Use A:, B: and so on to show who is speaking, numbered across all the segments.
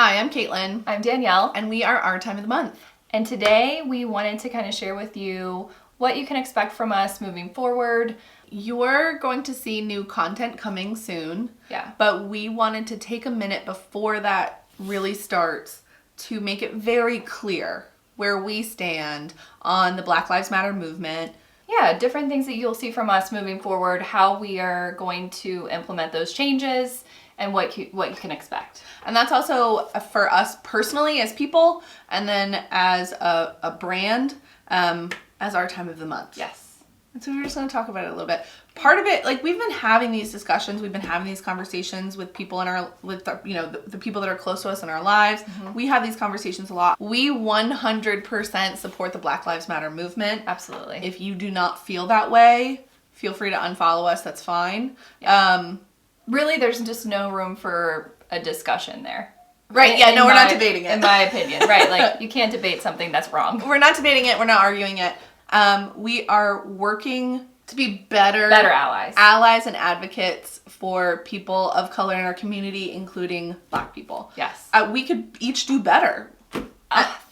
A: Hi, I'm Caitlin.
B: I'm Danielle.
A: And we are Our Time of the Month.
B: And today we wanted to kind of share with you what you can expect from us moving forward.
A: You're going to see new content coming soon.
B: Yeah.
A: But we wanted to take a minute before that really starts to make it very clear where we stand on the Black Lives Matter movement.
B: Yeah, different things that you'll see from us moving forward, how we are going to implement those changes, and what you can expect.
A: And that's also for us personally as people, and then as a brand, as Our Time of the Month.
B: Yes.
A: And so we're just going to talk about it a little bit. Part of it, like, we've been having these discussions, we've been having these conversations with people the people that are close to us in our lives. Mm-hmm. We have these conversations a lot. We 100% support the Black Lives Matter movement.
B: Absolutely.
A: If you do not feel that way, feel free to unfollow us. That's fine. Yeah.
B: Really, there's just no room for a discussion there.
A: Right, yeah, no, we're not debating it.
B: In my opinion, right, like, you can't debate something that's wrong.
A: We're not debating it, we're not arguing it. We are working to be better
B: allies.
A: Allies and advocates for people of color in our community, including Black people.
B: Yes.
A: We could each do better.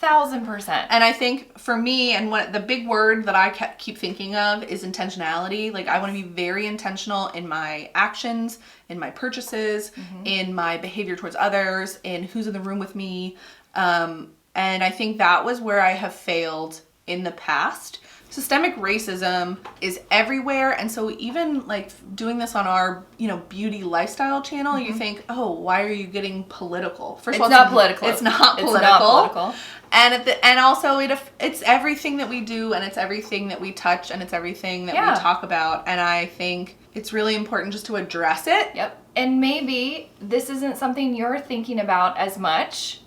B: 1,000%.
A: And I think for me, and the big word that I keep thinking of is intentionality. Like, I want to be very intentional in my actions, in my purchases, mm-hmm. in my behavior towards others, in who's in the room with me. And I think that was where I have failed in the past. Systemic racism is everywhere, and so even like doing this on our, beauty lifestyle channel, mm-hmm. you think, oh, why are you getting political?
B: First of all, it's not political.
A: It's not political. And also it's everything that we do, and it's everything that we touch, and it's everything that we talk about. And I think it's really important just to address it.
B: Yep. And maybe this isn't something you're thinking about as much,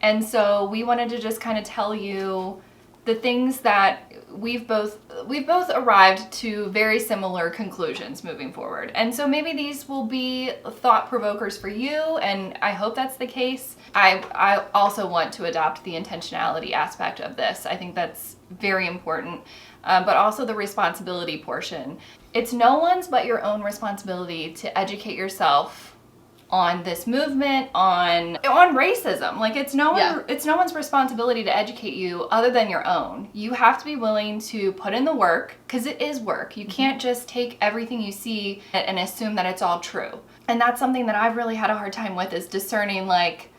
B: and so we wanted to just kind of tell you the things that we've both arrived to very similar conclusions moving forward. And so maybe these will be thought provokers for you, and I hope that's the case. I also want to adopt the intentionality aspect of this. I think that's very important, but also the responsibility portion. It's no one's but your own responsibility to educate yourself on this movement, on racism. Like, it's no one's responsibility to educate you other than your own. You have to be willing to put in the work, because it is work. You can't just take everything you see and assume that it's all true. And that's something that I've really had a hard time with, is discerning, like,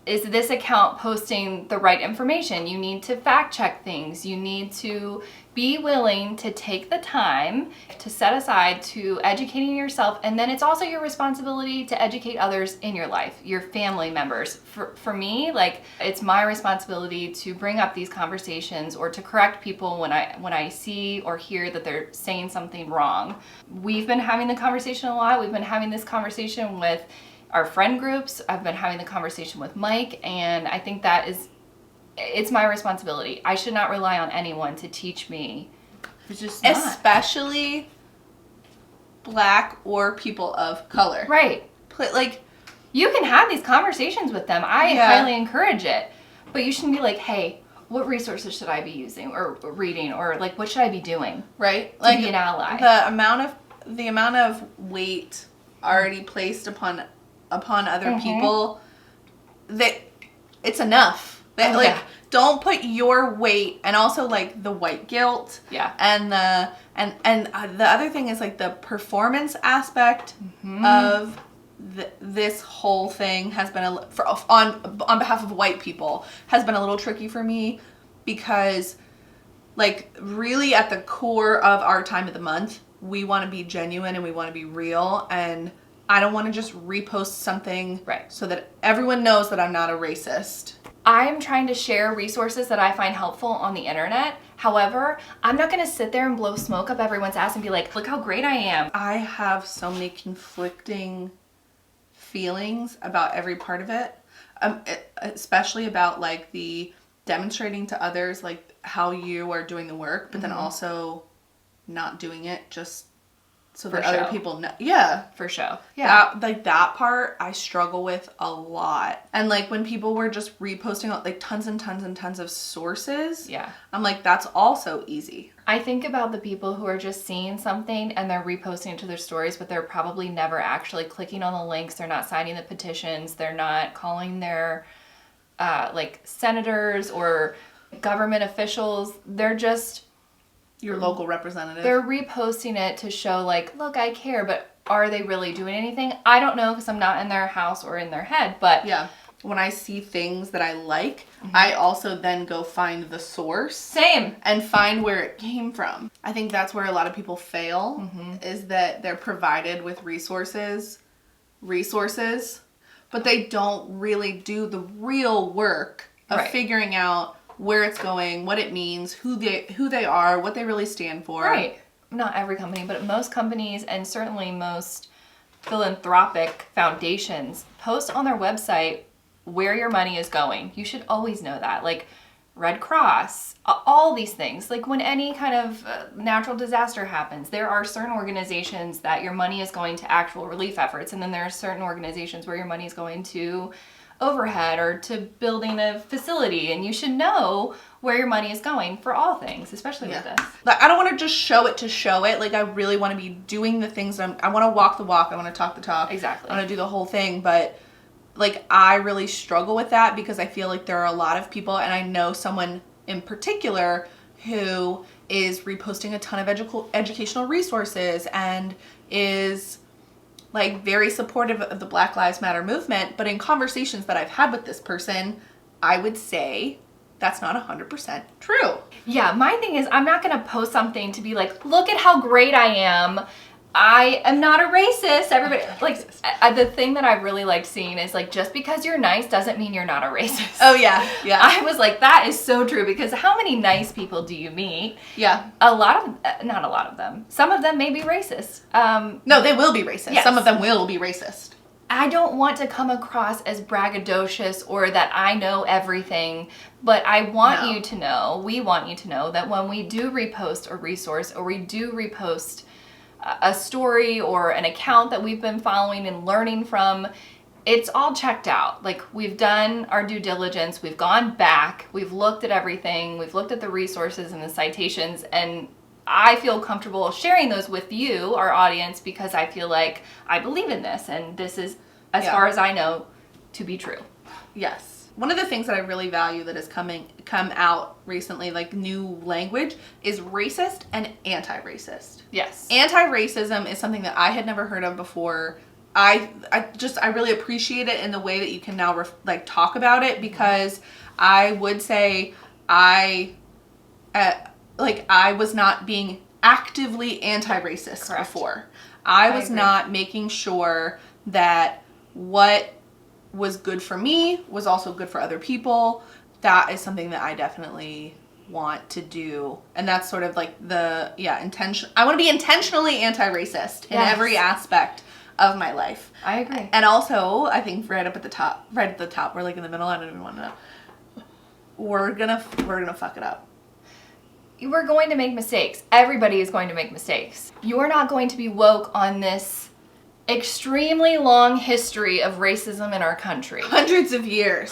B: is this account posting the right information? You need to fact check things. You need to be willing to take the time to set aside to educating yourself. And then it's also your responsibility to educate others in your life, your family members. For me, like, it's my responsibility to bring up these conversations or to correct people when I see or hear that they're saying something wrong. We've been having the conversation a lot. We've been having this conversation with our friend groups. I've been having the conversation with Mike, and I think it's my responsibility. I should not rely on anyone to teach me. It's just not.
A: Especially Black or people of color.
B: Right.
A: Like,
B: you can have these conversations with them. I highly encourage it. But you shouldn't be like, hey, what resources should I be using or reading, or like, what should I be doing?
A: Right.
B: To be an ally.
A: The amount of weight already placed upon other mm-hmm. people, that it's enough. Don't put your weight, and also like the white guilt.
B: Yeah.
A: And the other thing is, like, the performance aspect mm-hmm. of this whole thing has been on behalf of white people has been a little tricky for me, because, like, really at the core of Our Time of the Month, we want to be genuine and we want to be real, and I don't want to just repost something so that everyone knows that I'm not a racist.
B: I'm trying to share resources that I find helpful on the internet. However, I'm not going to sit there and blow smoke up everyone's ass and be like, look how great I am.
A: I have so many conflicting feelings about every part of it, especially about, like, the demonstrating to others, like, how you are doing the work, but mm-hmm. then also not doing it just so
B: For
A: that other
B: show.
A: people know. Yeah.
B: For show. Yeah.
A: That part I struggle with a lot. And like when people were just reposting like tons and tons and tons of sources.
B: Yeah.
A: I'm like, that's also easy.
B: I think about the people who are just seeing something and they're reposting it to their stories, but they're probably never actually clicking on the links. They're not signing the petitions. They're not calling their like senators or government officials. They're just
A: Your local representative.
B: They're reposting it to show like, look, I care, but are they really doing anything? I don't know because I'm not in their house or in their head, but
A: yeah. When I see things that I like, I also then go find the source.
B: Same.
A: And find where it came from. I think that's where a lot of people fail, is that they're provided with resources, but they don't really do the real work of figuring out where it's going, what it means, who they are, what they really stand for.
B: Right. Not every company, but most companies and certainly most philanthropic foundations post on their website where your money is going. You should always know that. Like Red Cross, all these things. Like when any kind of natural disaster happens, there are certain organizations that your money is going to actual relief efforts, and then there are certain organizations where your money is going to overhead or to building a facility, and you should know where your money is going for all things, especially with this.
A: Like, I don't want to just show it to show it. Like, I really want to be doing the things I want to walk the walk. I want to talk the talk.
B: Exactly.
A: I want to do the whole thing. But, like, I really struggle with that because I feel like there are a lot of people, and I know someone in particular who is reposting a ton of educational resources and is like very supportive of the Black Lives Matter movement, but in conversations that I've had with this person, I would say that's not 100% true.
B: Yeah, my thing is I'm not going to post something to be like, look at how great I am. I am not a racist. Everybody, like, the thing that I really liked seeing is like, just because you're nice doesn't mean you're not a racist.
A: Oh, yeah. Yeah.
B: I was like, that is so true, because how many nice people do you meet?
A: Yeah.
B: Not a lot of them. Some of them may be racist.
A: No, they will be racist.
B: Yes.
A: Some of them will be racist.
B: I don't want to come across as braggadocious or that I know everything, but I want you to know, we want you to know that when we do repost a resource or we do repost a story or an account that we've been following and learning from, it's all checked out. Like, we've done our due diligence, we've gone back, we've looked at everything, we've looked at the resources and the citations, and I feel comfortable sharing those with you, our audience, because I feel like I believe in this, and this is, as far as I know, to be true.
A: Yes. One of the things that I really value that has come out recently, like new language, is racist and anti-racist.
B: Yes.
A: Anti-racism is something that I had never heard of before. I really appreciate it in the way that you can now talk about it, because I would say I was not being actively anti-racist before. I was not making sure that what was good for me was also good for other people. That is something that I definitely want to do. And that's sort of like intention. I want to be intentionally anti-racist in every aspect of my life.
B: I agree.
A: And also, I think right at the top, we're like in the middle, I don't even want to know. We're gonna fuck it up.
B: We're going to make mistakes. Everybody is going to make mistakes. You're not going to be woke on this extremely long history of racism in our country.
A: Hundreds of years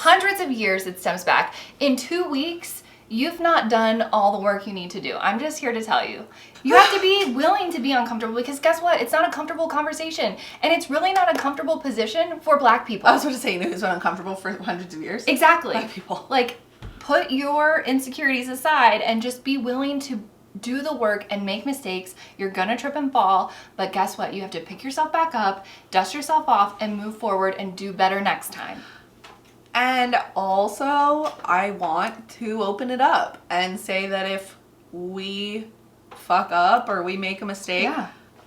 B: It stems back. In 2 weeks, you've not done all the work you need to do. I'm just here to tell you. You have to be willing to be uncomfortable, because guess what? It's not a comfortable conversation. And it's really not a comfortable position for Black people.
A: I was about to say, you know who's been uncomfortable for hundreds of years?
B: Exactly.
A: Black people.
B: Like, put your insecurities aside and just be willing to do the work and make mistakes. You're gonna trip and fall, but guess what? You have to pick yourself back up, dust yourself off, and move forward and do better next time.
A: And also, I want to open it up and say that if we fuck up or we make a mistake,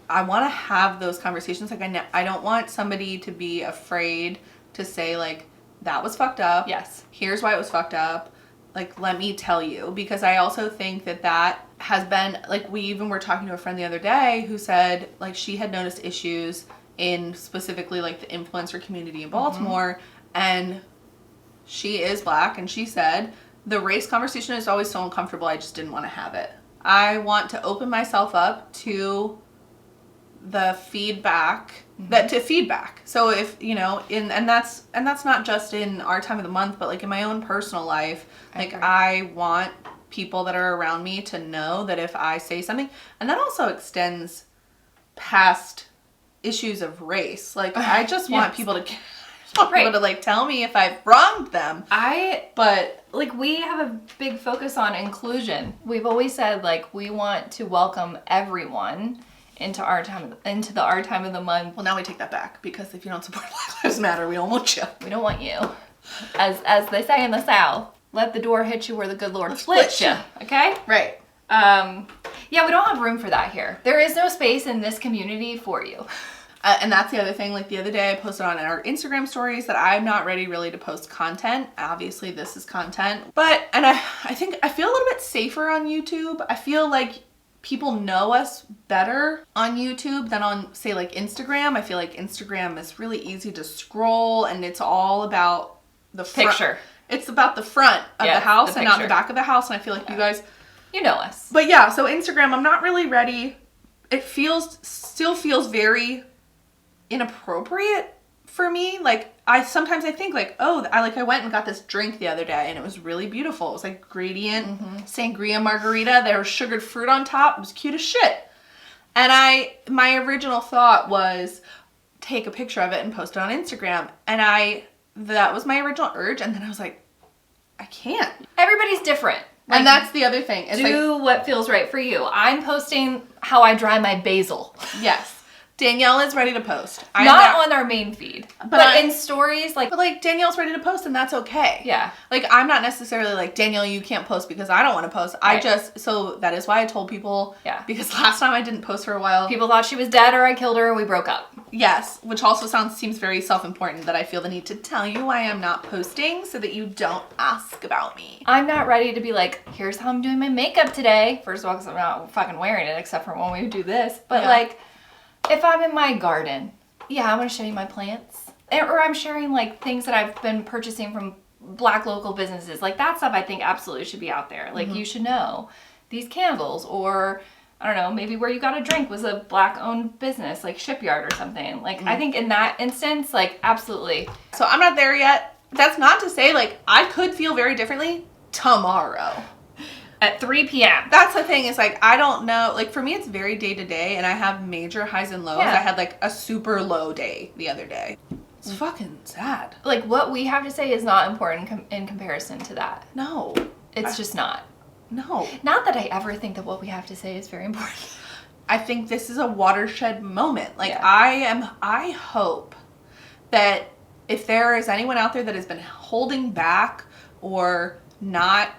A: I want to have those conversations. Like, I don't want somebody to be afraid to say, like, that was fucked up.
B: Yes.
A: Here's why it was fucked up. Like, let me tell you. Because I also think that has been, like, we even were talking to a friend the other day who said, like, she had noticed issues in specifically, like, the influencer community in Baltimore. And she is Black, and she said, the race conversation is always so uncomfortable, I just didn't want to have it. I want to open myself up to the feedback to feedback. So if, you know, and that's not just in our time of the month, but like in my own personal life, like I want people that are around me to know that if I say something, and that also extends past issues of race. Like I just want people to people to like tell me if I've wronged them.
B: But like we have a big focus on inclusion. We've always said like we want to welcome everyone into our time of the month.
A: Well, now we take that back, because if you don't support Black Lives Matter, we don't want you.
B: We don't want you. As they say in the South, let the door hit you where the good Lord splits you. Okay?
A: Right.
B: Yeah, we don't have room for that here. There is no space in this community for you.
A: And that's the other thing. Like the other day I posted on our Instagram stories that I'm not ready really to post content. Obviously this is content. But, and I think I feel a little bit safer on YouTube. I feel like people know us better on YouTube than on, say, like Instagram. I feel like Instagram is really easy to scroll, and it's all about the
B: picture.
A: It's about the front of the house and not the back of the house. And I feel like you guys,
B: you know us.
A: But yeah, so Instagram, I'm not really ready. It still feels very inappropriate for me. Like sometimes I think like, oh, I went and got this drink the other day and it was really beautiful. It was like gradient sangria margarita. There was sugared fruit on top. It was cute as shit. And my original thought was take a picture of it and post it on Instagram. And that was my original urge. And then I was like, I can't.
B: Everybody's different. Like,
A: and that's the other thing. It's
B: do what feels right for you. I'm posting how I dry my basil.
A: Yes. Danielle is ready to post.
B: Not on our main feed, but in stories, like...
A: But, like, Danielle's ready to post, and that's okay.
B: Yeah.
A: Like, I'm not necessarily like, Danielle, you can't post because I don't want to post. Right. So that is why I told people...
B: Yeah.
A: Because last time I didn't post for a while.
B: People thought she was dead or I killed her and we broke up.
A: Yes, which also seems very self-important, that I feel the need to tell you why I'm not posting so that you don't ask about me.
B: I'm not ready to be like, here's how I'm doing my makeup today. First of all, because I'm not fucking wearing it except for when we do this. But, like... If I'm in my garden, I'm going to show you my plants. Or I'm sharing, like, things that I've been purchasing from Black local businesses. Like, that stuff I think absolutely should be out there. Like, you should know these candles. Or, I don't know, maybe where you got a drink was a Black-owned business, like Shipyard or something. Like, I think in that instance, like, absolutely.
A: So I'm not there yet. That's not to say, like, I could feel very differently tomorrow.
B: At 3 p.m.
A: That's the thing, is like, I don't know. Like, for me, it's very day to day, and I have major highs and lows. Yeah. I had like a super low day the other day. It's fucking sad.
B: Like, what we have to say is not important in comparison to that.
A: No.
B: It's just not.
A: No.
B: Not that I ever think that what we have to say is very important.
A: I think this is a watershed moment. Like, I hope that if there is anyone out there that has been holding back or not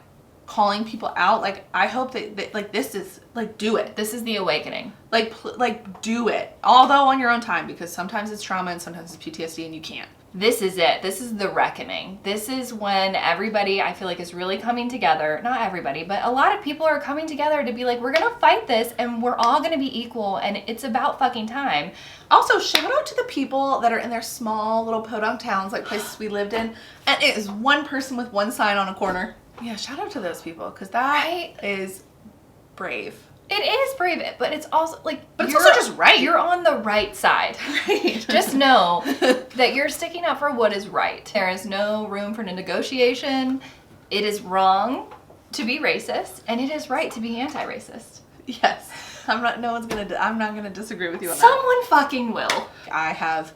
A: calling people out, like, I hope that like, this is, like, do it.
B: This is the awakening.
A: Like, do it. Although on your own time, because sometimes it's trauma and sometimes it's PTSD and you can't.
B: This is it. This is the reckoning. This is when everybody, I feel like, is really coming together. Not everybody, but a lot of people are coming together to be like, we're gonna fight this and we're all gonna be equal and it's about fucking time.
A: Also, shout out to the people that are in their small little podunk towns, like places we lived in, and it is one person with one sign on a corner. Yeah, shout out to those people, because that is brave.
B: It is brave, but it's also like...
A: But it's also just right.
B: You're on the right side.
A: Right.
B: Just know that you're sticking up for what is right. There is no room for negotiation. It is wrong to be racist, and it is right to be anti-racist.
A: Yes. I'm not gonna disagree with you on that.
B: Someone fucking will.
A: I have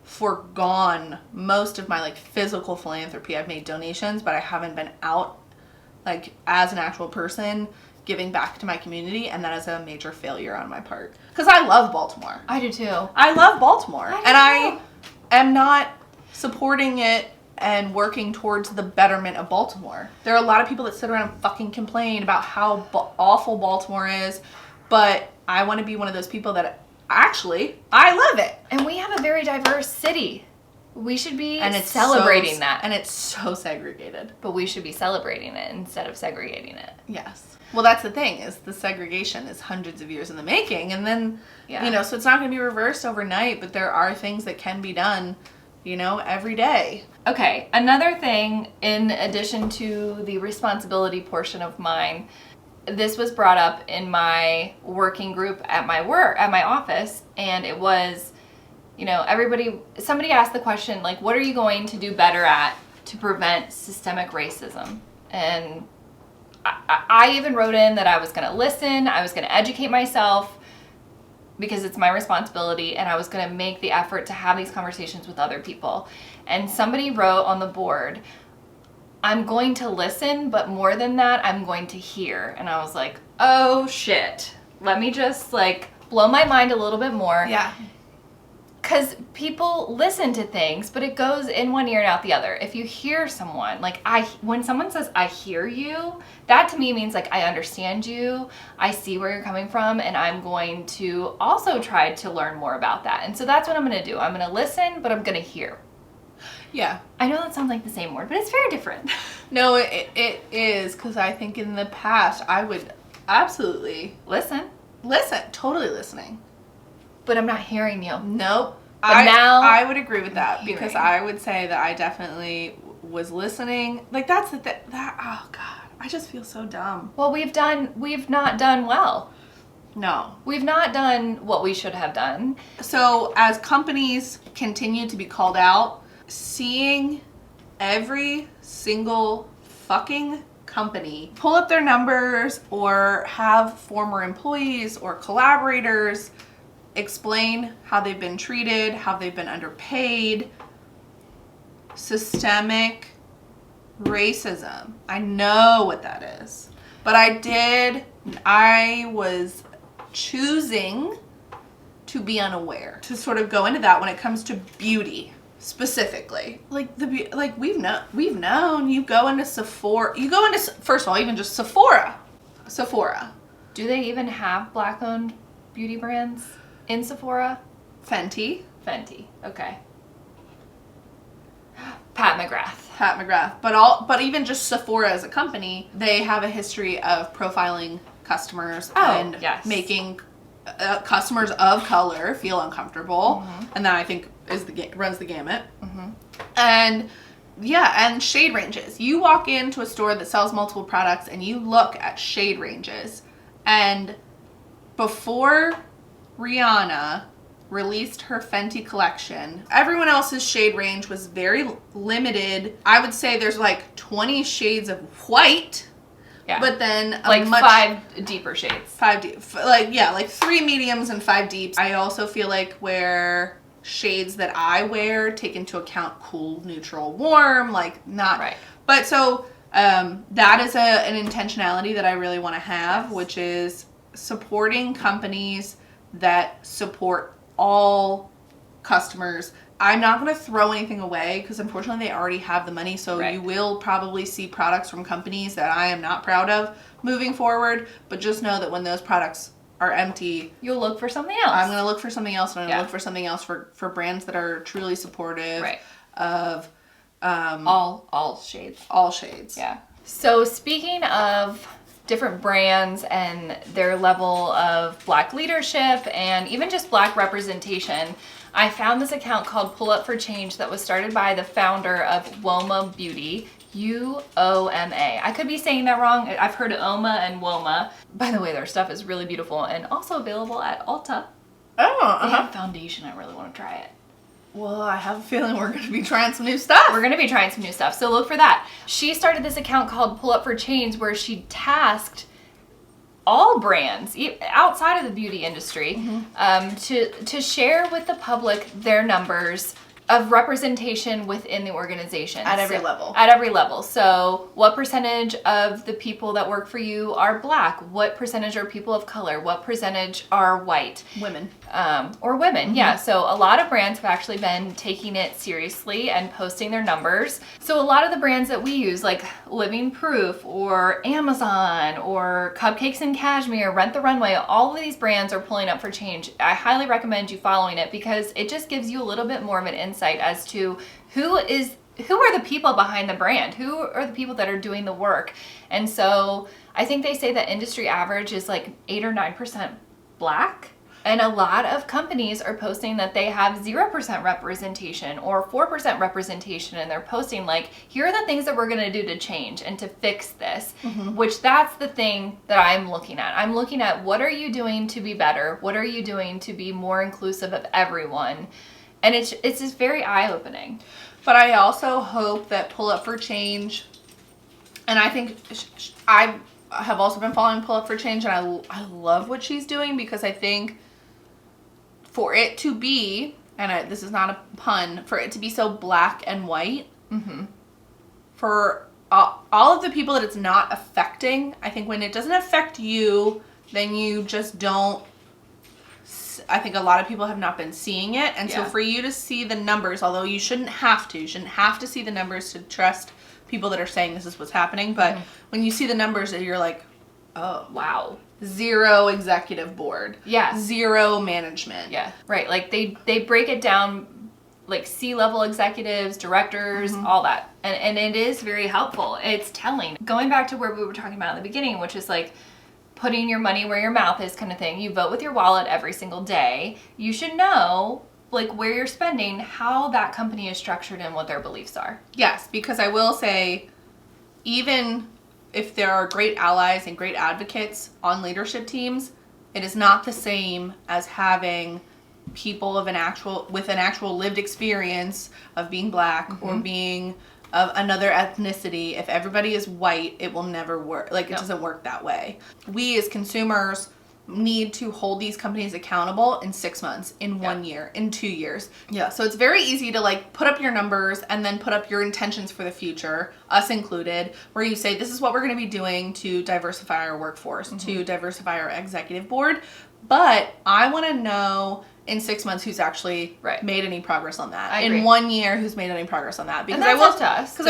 A: foregone most of my, like, physical philanthropy. I've made donations, but I haven't been out, like, as an actual person giving back to my community, and that is a major failure on my part. Because I love Baltimore.
B: I do too.
A: I love Baltimore. I am not supporting it and working towards the betterment of Baltimore. There are a lot of people that sit around and fucking complain about how awful Baltimore is, but I want to be one of those people that actually, I love it.
B: And we have a very diverse city. We should be celebrating that.
A: And it's so segregated.
B: But we should be celebrating it instead of segregating it.
A: Yes. Well, that's the thing, is the segregation is hundreds of years in the making. And then, you know, so it's not going to be reversed overnight, but there are things that can be done, you know, every day.
B: Okay, another thing, in addition to the responsibility portion of mine, this was brought up in my working group at my office, and it was, somebody asked the question, like, what are you going to do better at to prevent systemic racism? And I even wrote in that I was going to listen, I was going to educate myself, because it's my responsibility, and I was going to make the effort to have these conversations with other people. And somebody wrote on the board, I'm going to listen, but more than that, I'm going to hear. And I was like, oh shit. Let me just blow my mind a little bit more.
A: Yeah.
B: Because people listen to things, but it goes in one ear and out the other. If you hear someone, when someone says, I hear you, that to me means I understand you, I see where you're coming from, and I'm going to also try to learn more about that. And so that's what I'm going to do. I'm going to listen, but I'm going to hear.
A: Yeah.
B: I know that sounds like the same word, but it's very different.
A: No, it is, because I think in the past I would absolutely
B: Listen,
A: totally listening.
B: but I'm not hearing you.
A: Nope.
B: But now
A: I would agree with that,
B: hearing.
A: because I would say that I definitely was listening. That's that oh god, I just feel so dumb.
B: Well, we've not done well.
A: No.
B: We've not done what we should have done.
A: So as companies continue to be called out, seeing every single fucking company pull up their numbers or have former employees or collaborators explain how they've been treated, how they've been underpaid, systemic racism. I know what that is. But I was choosing to be unaware, to sort of go into that when it comes to beauty specifically. We've known, you go into Sephora, first of all, even just Sephora.
B: Do they even have black-owned beauty brands in Sephora?
A: Fenty.
B: Okay. Pat McGrath.
A: But even just Sephora as a company, they have a history of profiling customers and making customers of color feel uncomfortable, and that I think runs the gamut. And shade ranges. You walk into a store that sells multiple products and you look at shade ranges, and before Rihanna released her Fenty collection, everyone else's shade range was very limited. I would say there's 20 shades of white.
B: Yeah.
A: But then
B: 5 deeper shades.
A: 5 deep. 3 mediums and 5 deeps. I also feel where shades that I wear take into account cool, neutral, warm, not.
B: Right.
A: But so that is an intentionality that I really want to have, which is supporting companies that support all customers. I'm not going to throw anything away, because unfortunately they already have the money, so you will probably see products from companies that I am not proud of moving forward, but just know that when those products are empty,
B: you'll look for something else.
A: I'm going to look for something else, and I'm going to look for something else for brands that are truly supportive of
B: all shades.
A: All shades.
B: Yeah. So speaking of different brands and their level of black leadership and even just black representation, I found this account called Pull Up for Change that was started by the founder of WOMA Beauty, UOMA. I could be saying that wrong. I've heard OMA and WOMA. By the way, their stuff is really beautiful and also available at Ulta.
A: Oh,
B: They have foundation. I really want to try it.
A: Well, I have a feeling we're going to be trying some new stuff.
B: We're going to be trying some new stuff, so look for that. She started this account called Pull Up for Change, where she tasked all brands outside of the beauty industry to share with the public their numbers of representation within the organization.
A: At every level.
B: At every level. So what percentage of the people that work for you are black? What percentage are people of color? What percentage are white?
A: Women.
B: Or women, yeah. So a lot of brands have actually been taking it seriously and posting their numbers. So a lot of the brands that we use, like Living Proof or Amazon or Cupcakes and Cashmere, Rent the Runway, all of these brands are pulling up for change. I highly recommend you following it, because it just gives you a little bit more of an insight as to who are the people behind the brand, who are the people that are doing the work. And so I think they say that industry average is 8 or 9% black. And a lot of companies are posting that they have 0% representation or 4% representation, and they're posting like, here are the things that we're going to do to change and to fix this, which that's the thing that I'm looking at. I'm looking at, what are you doing to be better? What are you doing to be more inclusive of everyone? And it's just very eye-opening.
A: But I also hope that Pull Up for Change, and I think I have also been following Pull Up for Change, and I love what she's doing, because I think for it to be, and this is not a pun, for it to be so black and white, for all of the people that it's not affecting, I think when it doesn't affect you, then you just don't, I think a lot of people have not been seeing it. And so for you to see the numbers, although you shouldn't have to see the numbers to trust people that are saying this is what's happening. But when you see the numbers, you're like, oh, wow. 0 executive board. Yeah. 0 management.
B: Yeah. Right. Like they break it down, like C-level executives, directors, all that. And it is very helpful. It's telling. Going back to where we were talking about in the beginning, which is like, putting your money where your mouth is kind of thing. You vote with your wallet every single day. You should know, like, where you're spending, how that company is structured, and what their beliefs are.
A: Yes, because I will say, even if there are great allies and great advocates on leadership teams, it is not the same as having people with an actual lived experience of being black or being of another ethnicity. If everybody is white, it will never work. Like, it doesn't work that way. We as consumers need to hold these companies accountable in 6 months, in 1 year, in 2 years. Yeah. So it's very easy to like put up your numbers and then put up your intentions for the future, us included, where you say, this is what we're going to be doing to diversify our workforce, to diversify our executive board. But I want to know in 6 months who's actually made any progress on that. In 1 year, who's made any progress on that.
B: Because I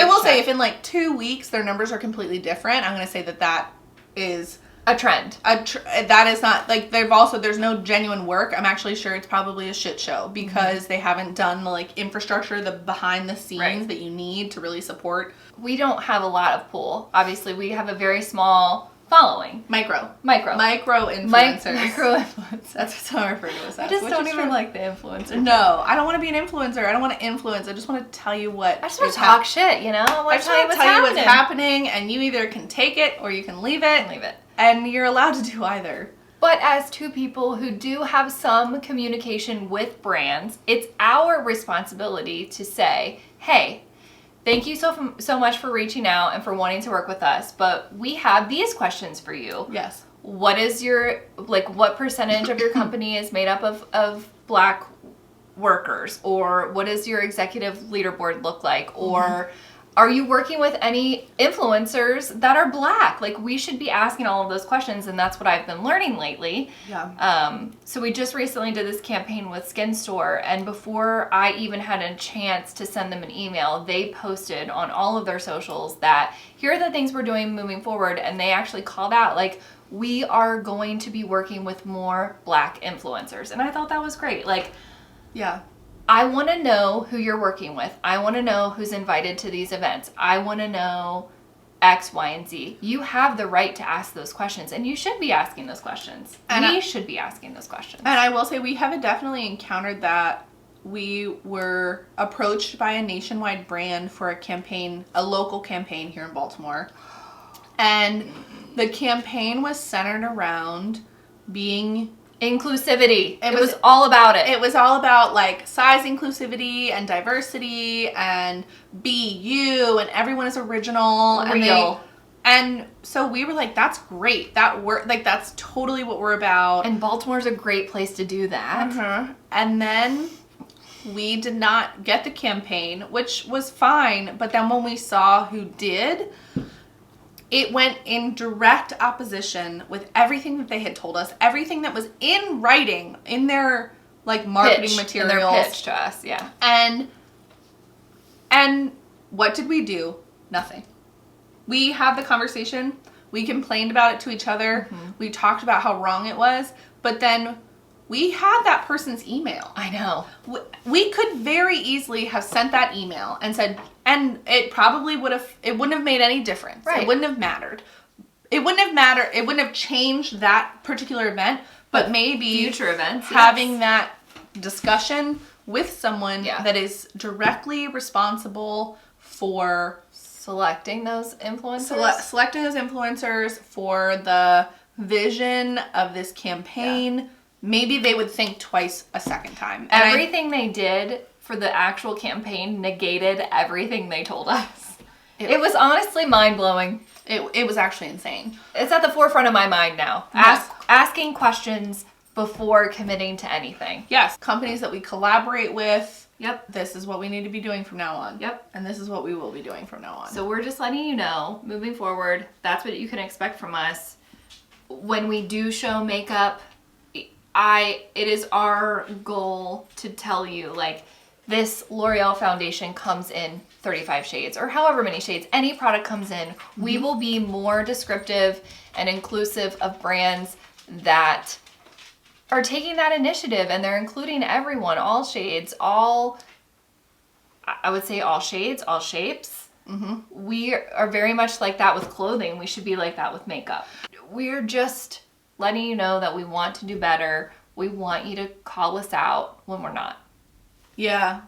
B: will
A: say, if in like 2 weeks their numbers are completely different, I'm going to say that is
B: a trend.
A: That is not, like, there's no genuine work. I'm actually sure it's probably a shit show, because they haven't done the like infrastructure, the behind the scenes that you need to really support.
B: We don't have a lot of pool. Obviously, we have a very small following.
A: Micro
B: influencers. Micro influencers.
A: That's how I refer to us.
B: I just don't even like the influencer.
A: No, I don't want to be an influencer. I don't want to influence. I just want to tell you what.
B: I just want to talk shit, you know? I just want to tell you what's
A: happening, and you either can take it or you can leave it. And you're allowed to do either.
B: But as two people who do have some communication with brands, it's our responsibility to say, hey, thank you so much for reaching out and for wanting to work with us, but we have these questions for you.
A: Yes.
B: What is what percentage of your company is made up of black workers? Or what does your executive leaderboard look like? Or are you working with any influencers that are black? Like, we should be asking all of those questions, and that's what I've been learning lately.
A: Yeah.
B: So we just recently did this campaign with Skin Store, and before I even had a chance to send them an email, they posted on all of their socials that here are the things we're doing moving forward, and they actually called out, like, we are going to be working with more black influencers. And I thought that was great. Like,
A: yeah.
B: I want to know who you're working with. I want to know who's invited to these events. I want to know X, Y, and Z. You have the right to ask those questions, and you should be asking those questions. We should be asking those questions.
A: And I will say, we have definitely encountered that. We were approached by a nationwide brand for a campaign, a local campaign here in Baltimore. And the campaign was centered around being
B: inclusivity. It was all about it.
A: It was all about like size inclusivity and diversity and be you, and everyone is original.
B: Real.
A: And so we were like, that's great. That's totally what we're about.
B: And Baltimore's a great place to do that.
A: And then we did not get the campaign, which was fine. But then when we saw who did, it went in direct opposition with everything that they had told us, everything that was in writing, in their like marketing materials.
B: In their pitch to us, yeah.
A: And what did we do? Nothing. We had the conversation. We complained about it to each other. We talked about how wrong it was. But then we had that person's email.
B: I know.
A: We could very easily have sent that email and said, and it probably it wouldn't have made any difference.
B: Right.
A: It wouldn't have mattered. It wouldn't have changed that particular event, But maybe
B: future events,
A: having that discussion with someone
B: Yeah.
A: that is directly responsible for
B: selecting those influencers.
A: selecting those influencers for the vision of this campaign, maybe they would think twice a second time. And
B: Everything they did for the actual campaign negated everything they told us. It was honestly mind-blowing.
A: It was actually insane.
B: It's at the forefront of my mind now.
A: Yes.
B: Asking questions before committing to anything.
A: Yes, companies that we collaborate with,
B: Yep.
A: this is what we need to be doing from now on.
B: Yep.
A: And this is what we will be doing from now on.
B: So we're just letting you know, moving forward, that's what you can expect from us. When we do show makeup, it is our goal to tell you, like, this L'Oreal foundation comes in 35 shades or however many shades any product comes in. We will be more descriptive and inclusive of brands that are taking that initiative, and they're including everyone, all shades, I would say all shades, all shapes. We are very much like that with clothing. We should be like that with makeup. We're just letting you know that we want to do better. We want you to call us out when we're not.
A: Yeah.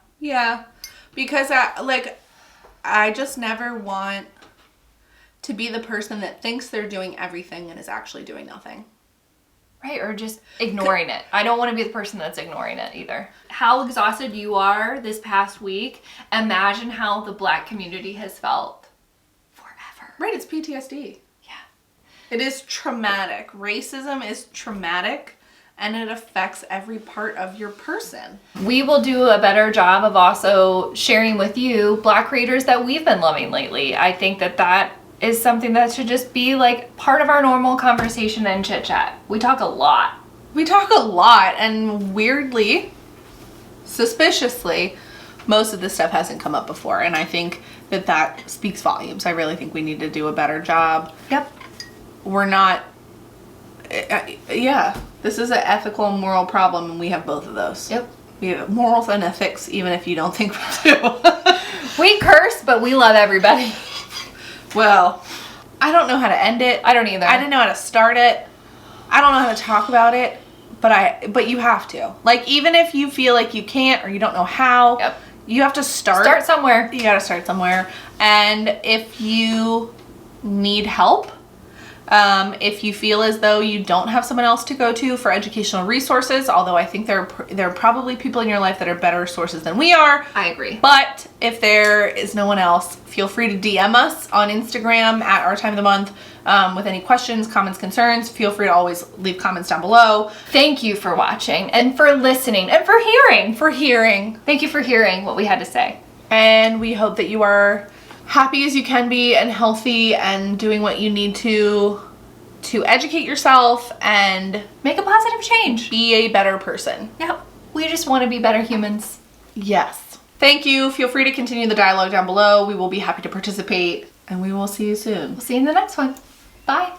A: Because I just never want to be the person that thinks they're doing everything and is actually doing nothing.
B: Right, or just ignoring it. I don't want to be the person that's ignoring it either. How exhausted you are this past week, imagine how the Black community has felt forever.
A: Right, it's PTSD.
B: Yeah.
A: It is traumatic. Racism is traumatic, and it affects every part of your person.
B: We will do a better job of also sharing with you Black creators that we've been loving lately. I think that is something that should just be like part of our normal conversation and chit chat. We talk a lot.
A: And weirdly, suspiciously, most of this stuff hasn't come up before, and I think that speaks volumes. I really think we need to do a better job.
B: Yep.
A: We're not, this is an ethical and moral problem, and we have both of those.
B: Yep.
A: We have morals and ethics, even if you don't think we do.
B: We curse, but we love everybody.
A: Well, I don't know how to end it.
B: I don't either.
A: I didn't know how to start it. I don't know how to talk about it, but you have to. Like, even if you feel like you can't or you don't know how,
B: Yep.
A: you have to start.
B: Start somewhere.
A: You gotta start somewhere. And if you need help, if you feel as though you don't have someone else to go to for educational resources, although I think there are probably people in your life that are better sources than we are.
B: I agree.
A: But if there is no one else, feel free to DM us on Instagram at Our Time of the Month with any questions, comments, concerns. Feel free to always leave comments down below.
B: Thank you for watching and for listening and for hearing. Thank you for hearing what we had to say.
A: And we hope that you are happy as you can be and healthy and doing what you need to educate yourself and
B: Make a positive change.
A: be a better person.
B: Yep. We just want to be better humans.
A: Yes. Thank you. Feel free to continue the dialogue down below. We will be happy to participate, and we will see you soon.
B: We'll see you in the next one. Bye.